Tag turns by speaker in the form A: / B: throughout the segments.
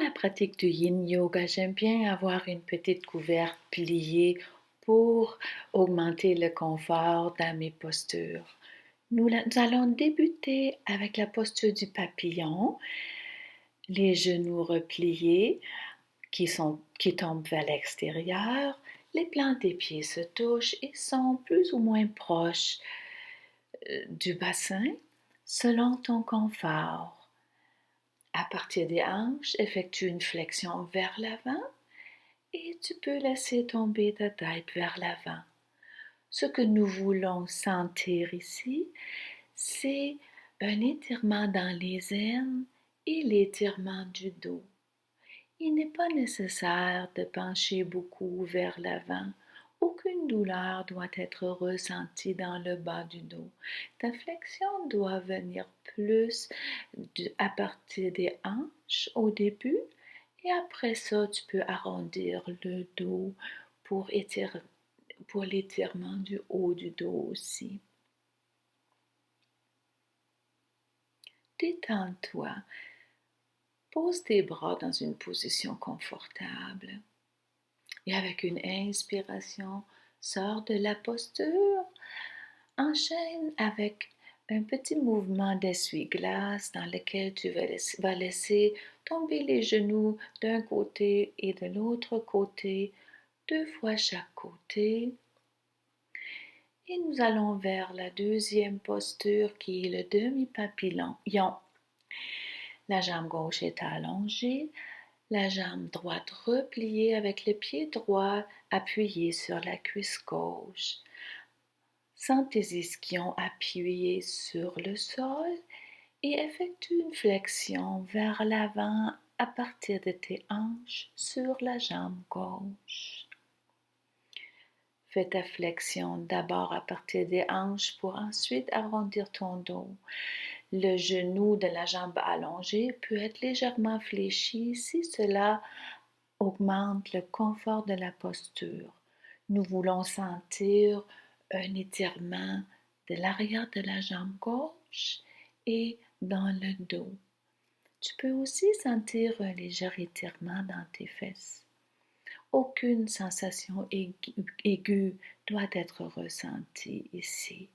A: la pratique du yin yoga, j'aime bien avoir une petite couverte pliée pour augmenter le confort dans mes postures. Nous allons débuter avec la posture du papillon, les genoux repliés qui tombent vers l'extérieur, les plantes des pieds se touchent et sont plus ou moins proches du bassin selon ton confort. À partir des hanches, effectue une flexion vers l'avant et tu peux laisser tomber ta tête vers l'avant. Ce que nous voulons sentir ici, c'est un étirement dans les aines et l'étirement du dos. Il n'est pas nécessaire de pencher beaucoup vers l'avant. Aucune douleur doit être ressentie dans le bas du dos. Ta flexion doit venir plus à partir des hanches au début et après ça, tu peux arrondir le dos pour l'étirement du haut du dos aussi. Détends-toi. Pose tes bras dans une position confortable. Et avec une inspiration, sors de la posture. Enchaîne avec un petit mouvement d'essuie-glace dans lequel tu vas laisser tomber les genoux d'un côté et de l'autre côté, 2 fois chaque côté. Et nous allons vers la deuxième posture qui est le demi-papillon. La jambe gauche est allongée, la jambe droite repliée avec le pied droit appuyé sur la cuisse gauche. Sens tes ischions appuyés sur le sol et effectue une flexion vers l'avant à partir de tes hanches sur la jambe gauche. Fais ta flexion d'abord à partir des hanches pour ensuite arrondir ton dos. Le genou de la jambe allongée peut être légèrement fléchi si cela augmente le confort de la posture. Nous voulons sentir un étirement de l'arrière de la jambe gauche et dans le dos. Tu peux aussi sentir un léger étirement dans tes fesses. Aucune sensation aiguë doit être ressentie ici.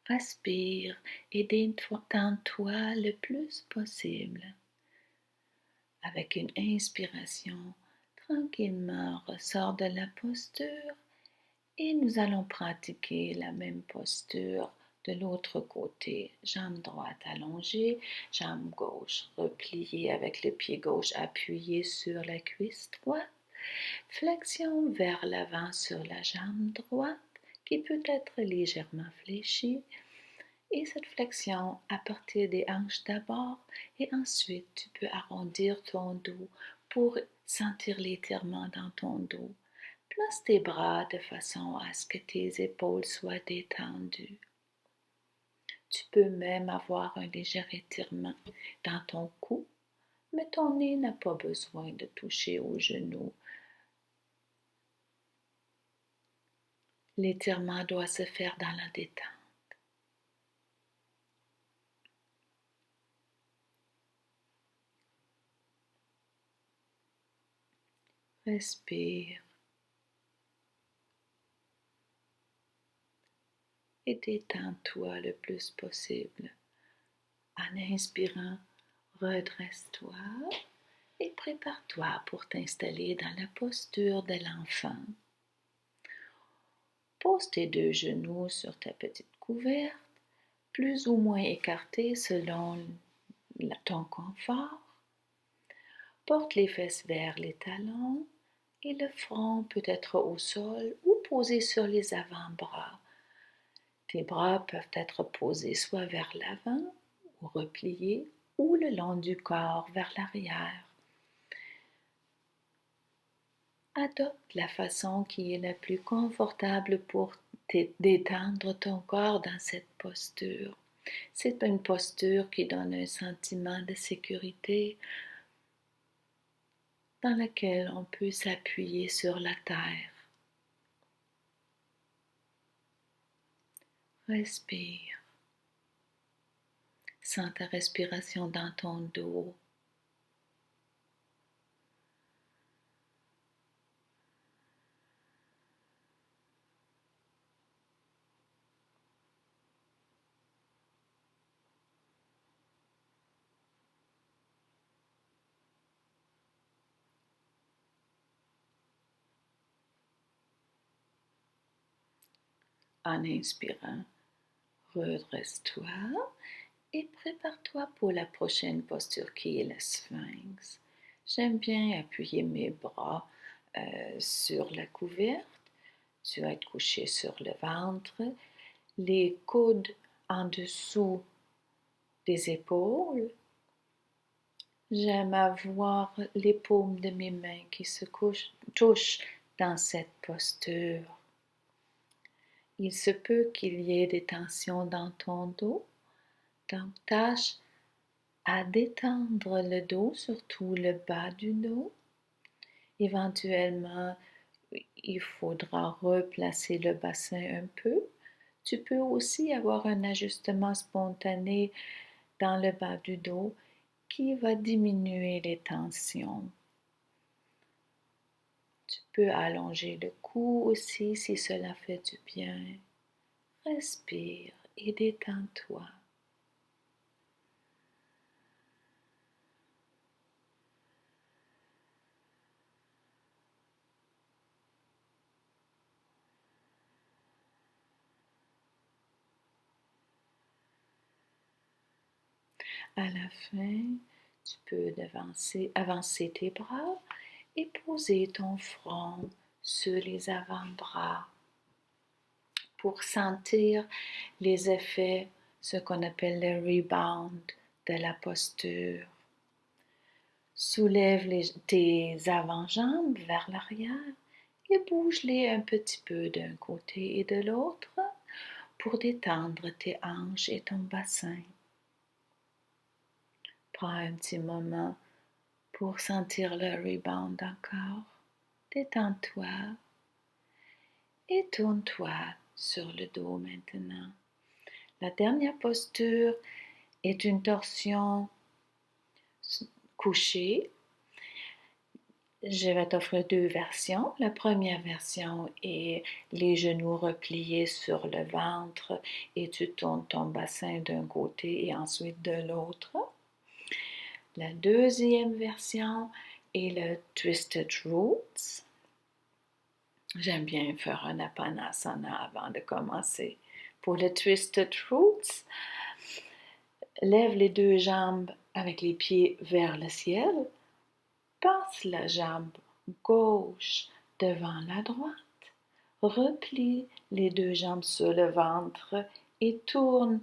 A: Respire et détends-toi le plus possible. Avec une inspiration, tranquillement ressors de la posture et nous allons pratiquer la même posture de l'autre côté. Jambe droite allongée, jambe gauche repliée avec le pied gauche appuyé sur la cuisse droite. Flexion vers l'avant sur la jambe droite qui peut être légèrement fléchie. Et cette flexion à partir des hanches d'abord et ensuite tu peux arrondir ton dos pour sentir l'étirement dans ton dos. Place tes bras de façon à ce que tes épaules soient détendues. Tu peux même avoir un léger étirement dans ton cou, mais ton nez n'a pas besoin de toucher aux genoux. L'étirement doit se faire dans la détente. Respire et détends-toi le plus possible. En inspirant, redresse-toi et prépare-toi pour t'installer dans la posture de l'enfant. Pose tes 2 genoux sur ta petite couverte, plus ou moins écartés selon ton confort. Porte les fesses vers les talons et le front peut être au sol ou posé sur les avant-bras. Tes bras peuvent être posés soit vers l'avant ou repliés ou le long du corps vers l'arrière. Adopte la façon qui est la plus confortable pour détendre ton corps dans cette posture. C'est une posture qui donne un sentiment de sécurité dans laquelle on peut s'appuyer sur la terre. Respire. Sens ta respiration dans ton dos. En inspirant, redresse-toi et prépare-toi pour la prochaine posture qui est le sphinx. J'aime bien appuyer mes bras sur la couverte. Tu vas être couché sur le ventre, les coudes en dessous des épaules. J'aime avoir les paumes de mes mains qui se touchent dans cette posture. Il se peut qu'il y ait des tensions dans ton dos, donc tâche à détendre le dos, surtout le bas du dos. Éventuellement, il faudra replacer le bassin un peu. Tu peux aussi avoir un ajustement spontané dans le bas du dos qui va diminuer les tensions. Tu peux allonger le cou aussi si cela fait du bien. Respire et détends-toi. À la fin, tu peux avancer tes bras et poser ton front sur les avant-bras pour sentir les effets, ce qu'on appelle le rebound de la posture. Soulève tes avant-jambes vers l'arrière et bouge-les un petit peu d'un côté et de l'autre pour détendre tes hanches et ton bassin. Prends un petit moment pour sentir le rebound encore. Détends-toi et tourne-toi sur le dos maintenant. La dernière posture est une torsion couchée. Je vais t'offrir deux versions. La première version est les genoux repliés sur le ventre et tu tournes ton bassin d'un côté et ensuite de l'autre. La deuxième version est le Twisted Roots. J'aime bien faire un Apanasana avant de commencer. Pour le Twisted Roots, lève les deux jambes avec les pieds vers le ciel. Passe la jambe gauche devant la droite. Replie les deux jambes sur le ventre et tourne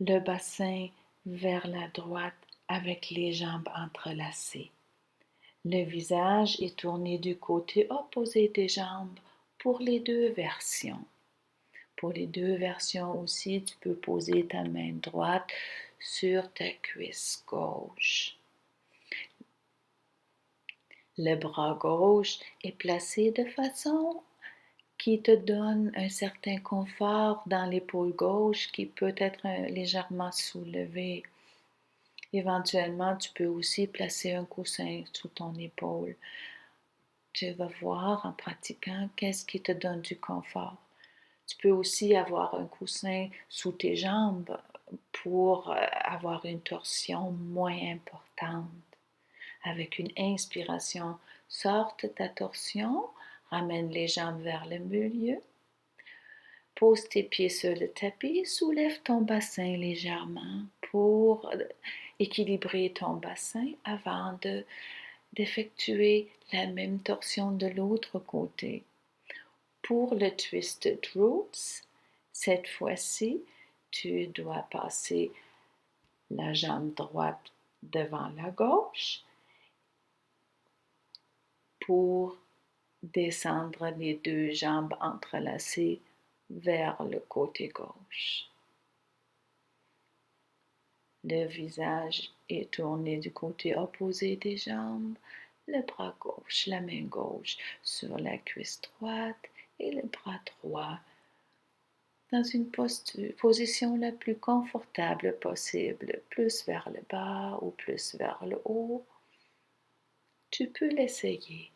A: le bassin vers la droite avec les jambes entrelacées. Le visage est tourné du côté opposé des jambes pour les deux versions. Pour les deux versions aussi, tu peux poser ta main droite sur ta cuisse gauche. Le bras gauche est placé de façon qui te donne un certain confort dans l'épaule gauche qui peut être légèrement soulevée. Éventuellement, tu peux aussi placer un coussin sous ton épaule. Tu vas voir en pratiquant qu'est-ce qui te donne du confort. Tu peux aussi avoir un coussin sous tes jambes pour avoir une torsion moins importante. Avec une inspiration, sorte ta torsion, ramène les jambes vers le milieu, pose tes pieds sur le tapis, soulève ton bassin légèrement pour équilibrer ton bassin avant d'effectuer la même torsion de l'autre côté. Pour le Twisted Roots, cette fois-ci, tu dois passer la jambe droite devant la gauche pour descendre les deux jambes entrelacées vers le côté gauche. Le visage est tourné du côté opposé des jambes, le bras gauche, la main gauche sur la cuisse droite et le bras droit dans une position la plus confortable possible, plus vers le bas ou plus vers le haut. Tu peux l'essayer.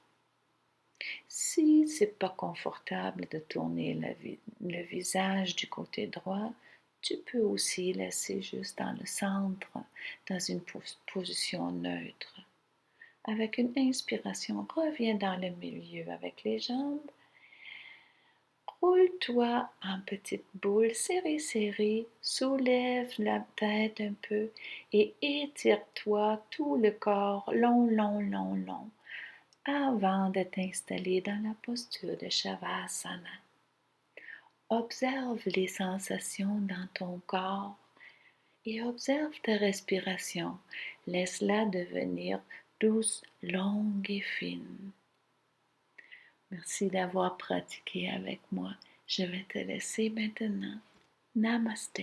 A: Si c'est pas confortable de tourner le visage du côté droit, tu peux aussi laisser juste dans le centre, dans une position neutre. Avec une inspiration, reviens dans le milieu avec les jambes. Roule-toi en petite boule, serrée, soulève la tête un peu et étire-toi tout le corps long, avant de t'installer dans la posture de Shavasana. Observe les sensations dans ton corps et observe ta respiration. Laisse-la devenir douce, longue et fine. Merci d'avoir pratiqué avec moi. Je vais te laisser maintenant. Namaste.